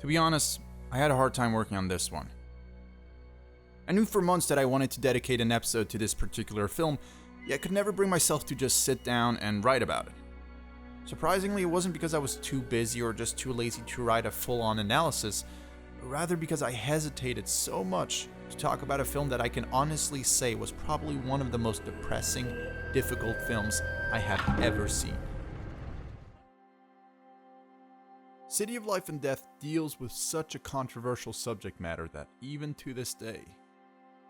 To be honest, I had a hard time working on this one. I knew for months that I wanted to dedicate an episode to this particular film, yet could never bring myself to just sit down and write about it. Surprisingly, it wasn't because I was too busy or just too lazy to write a full-on analysis, but rather because I hesitated so much to talk about a film that I can honestly say was probably one of the most depressing, difficult films I have ever seen. City of Life and Death deals with such a controversial subject matter that even to this day,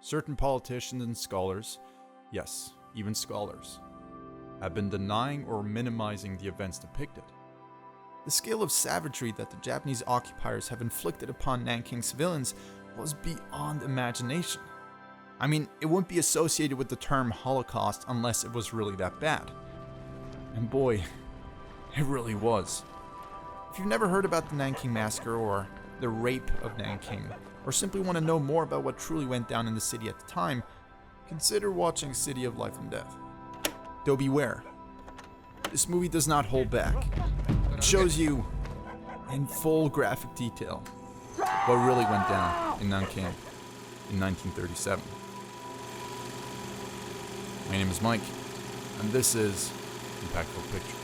certain politicians and scholars, yes, even scholars, have been denying or minimizing the events depicted. The scale of savagery that the Japanese occupiers have inflicted upon Nanking civilians was beyond imagination. I mean, it wouldn't be associated with the term Holocaust unless it was really that bad. And boy, it really was. If you've never heard about the Nanking Massacre or the rape of Nanking, or simply want to know more about what truly went down in the city at the time, consider watching City of Life and Death. Though beware, this movie does not hold back. It shows you, in full graphic detail, what really went down in Nanking in 1937. My name is Mike, and this is Impactful Pictures.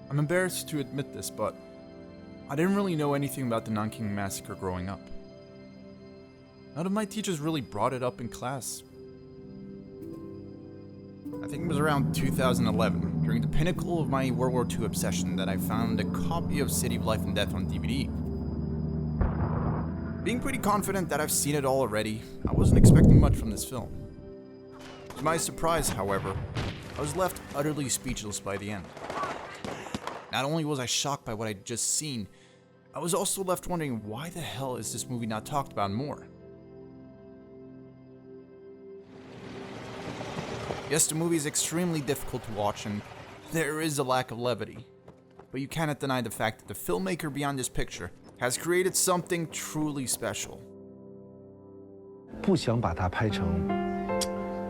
I'm embarrassed to admit this, but I didn't really know anything about the Nanking Massacre growing up. None of my teachers really brought it up in class. I think it was around 2011, during the pinnacle of my World War II obsession, that I found a copy of City of Life and Death on DVD. Being pretty confident that I've seen it all already, I wasn't expecting much from this film. To my surprise, however, I was left utterly speechless by the end. Not only was I shocked by what I'd just seen, I was also left wondering why the hell is this movie not talked about more? Yes, the movie is extremely difficult to watch and there is a lack of levity, but you cannot deny the fact that the filmmaker behind this picture has created something truly special. 不想把它拍成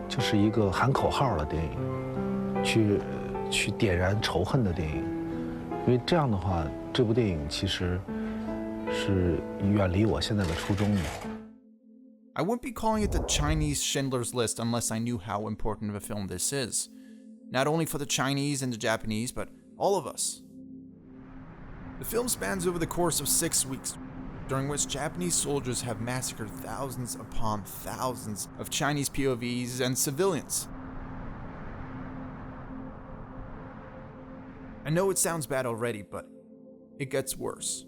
就是一个喊口号的电影，去点燃仇恨的电影，因为这样的话，这部电影其实是远离我现在的初衷的。 I wouldn't be calling it the Chinese Schindler's List unless I knew how important of a film this is. Not only for the Chinese and the Japanese, but all of us. The film spans over the course of 6 weeks, during which Japanese soldiers have massacred thousands upon thousands of Chinese POVs and civilians. I know it sounds bad already, but it gets worse.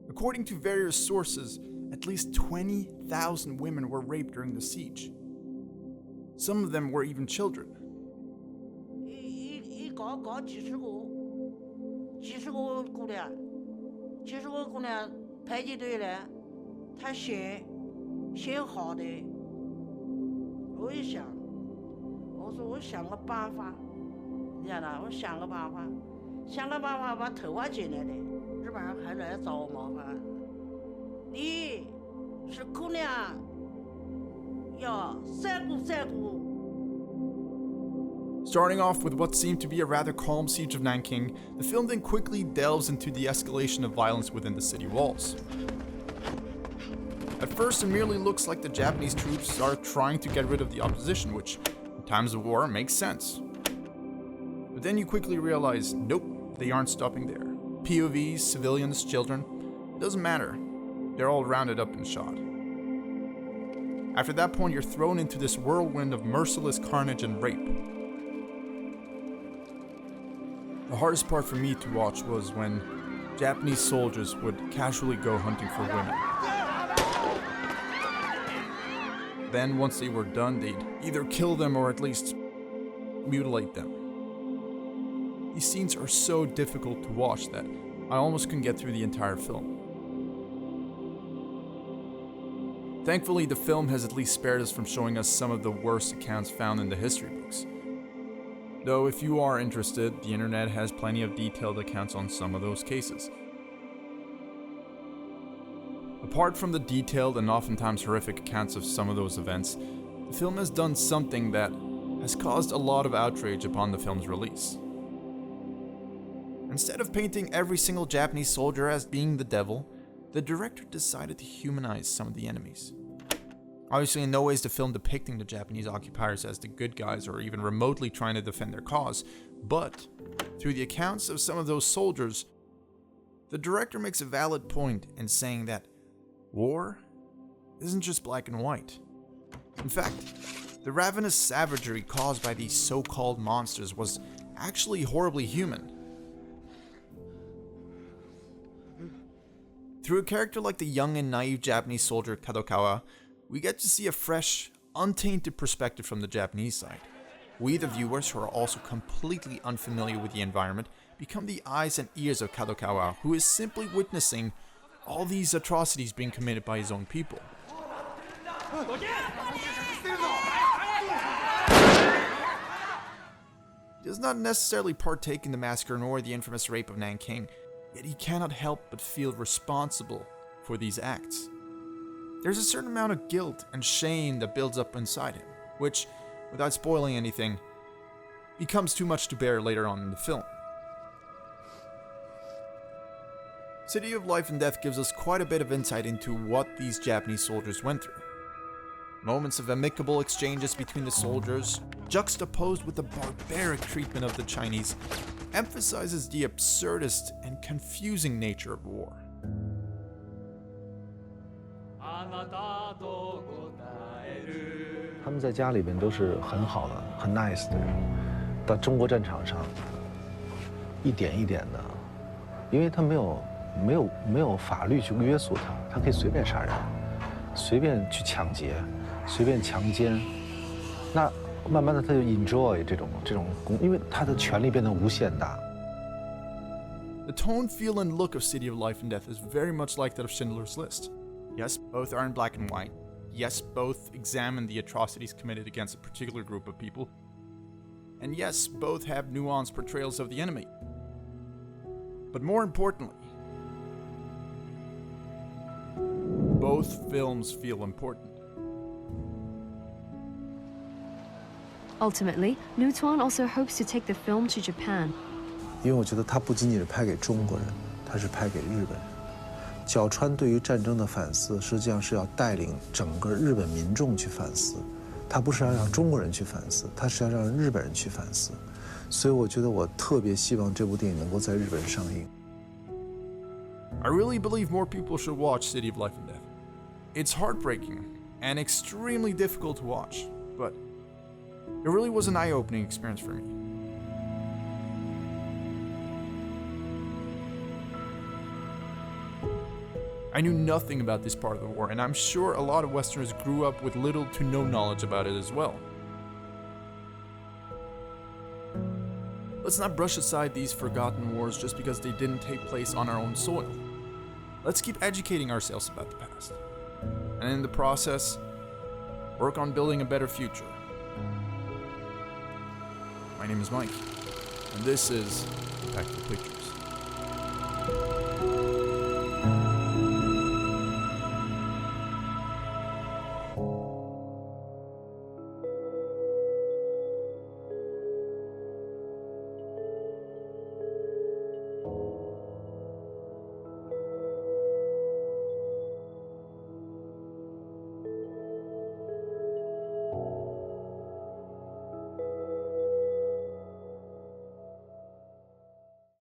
According to various sources, at least 20,000 women were raped during the siege. Some of them were even children. Starting off with what seemed to be a rather calm siege of Nanking, the film then quickly delves into the escalation of violence within the city walls. At first, it merely looks like the Japanese troops are trying to get rid of the opposition, which, in times of war, makes sense. But then you quickly realize, nope, they aren't stopping there. POVs, civilians, children, it doesn't matter. They're all rounded up and shot. After that point, you're thrown into this whirlwind of merciless carnage and rape. The hardest part for me to watch was when Japanese soldiers would casually go hunting for women. Then, once they were done, they'd either kill them or at least mutilate them. these scenes are so difficult to watch that I almost couldn't get through the entire film. Thankfully, the film has at least spared us from showing us some of the worst accounts found in the history books. Though if you are interested, the internet has plenty of detailed accounts on some of those cases. Apart from the detailed and oftentimes horrific accounts of some of those events, the film has done something that has caused a lot of outrage upon the film's release. Instead of painting every single Japanese soldier as being the devil, the director decided to humanize some of the enemies. Obviously, in no way is the film depicting the Japanese occupiers as the good guys or even remotely trying to defend their cause, but through the accounts of some of those soldiers, the director makes a valid point in saying that war isn't just black and white. In fact, the ravenous savagery caused by these so-called monsters was actually horribly human. Through a character like the young and naive Japanese soldier Kadokawa, we get to see a fresh, untainted perspective from the Japanese side. We, the viewers, who are also completely unfamiliar with the environment, become the eyes and ears of Kadokawa, who is simply witnessing all these atrocities being committed by his own people. He does not necessarily partake in the massacre nor the infamous rape of Nanjing, yet he cannot help but feel responsible for these acts. There's a certain amount of guilt and shame that builds up inside him, which, without spoiling anything, becomes too much to bear later on in the film. City of Life and Death gives us quite a bit of insight into what these Japanese soldiers went through. Moments of amicable exchanges between the soldiers, juxtaposed with the barbaric treatment of the Chinese, emphasizes the absurdist and confusing nature of war. 他们在家里边都是很好的、很 nice 的人，到中国战场上，一点一点的，因为他没有法律去约束他，他可以随便杀人，随便去抢劫，随便强奸，那慢慢的他就 enjoy 这种，因为他的权力变得无限大。 The tone, feel, and look of City of Life and Death is very much like that of Schindler's List. Yes, both are in black and white. Yes, both examine the atrocities committed against a particular group of people. And yes, both have nuanced portrayals of the enemy. But more importantly, both films feel important. Ultimately, Lu Chuan also hopes to take the film to Japan. 因为我觉得它不仅仅是拍给中国人，它是拍给日本人。角川对于战争的反思，实际上是要带领整个日本民众去反思，它不是要让中国人去反思，它是要让日本人去反思。所以我觉得我特别希望这部电影能够在日本上映。I really believe more people should watch City of Life and Death. It's heartbreaking and extremely difficult to watch, but it really was an eye-opening experience for me. I knew nothing about this part of the war, and I'm sure a lot of Westerners grew up with little to no knowledge about it as well. Let's not brush aside these forgotten wars just because they didn't take place on our own soil. Let's keep educating ourselves about the past, and in the process, work on building a better future. My name is Mike, and this is Back to the Pictures.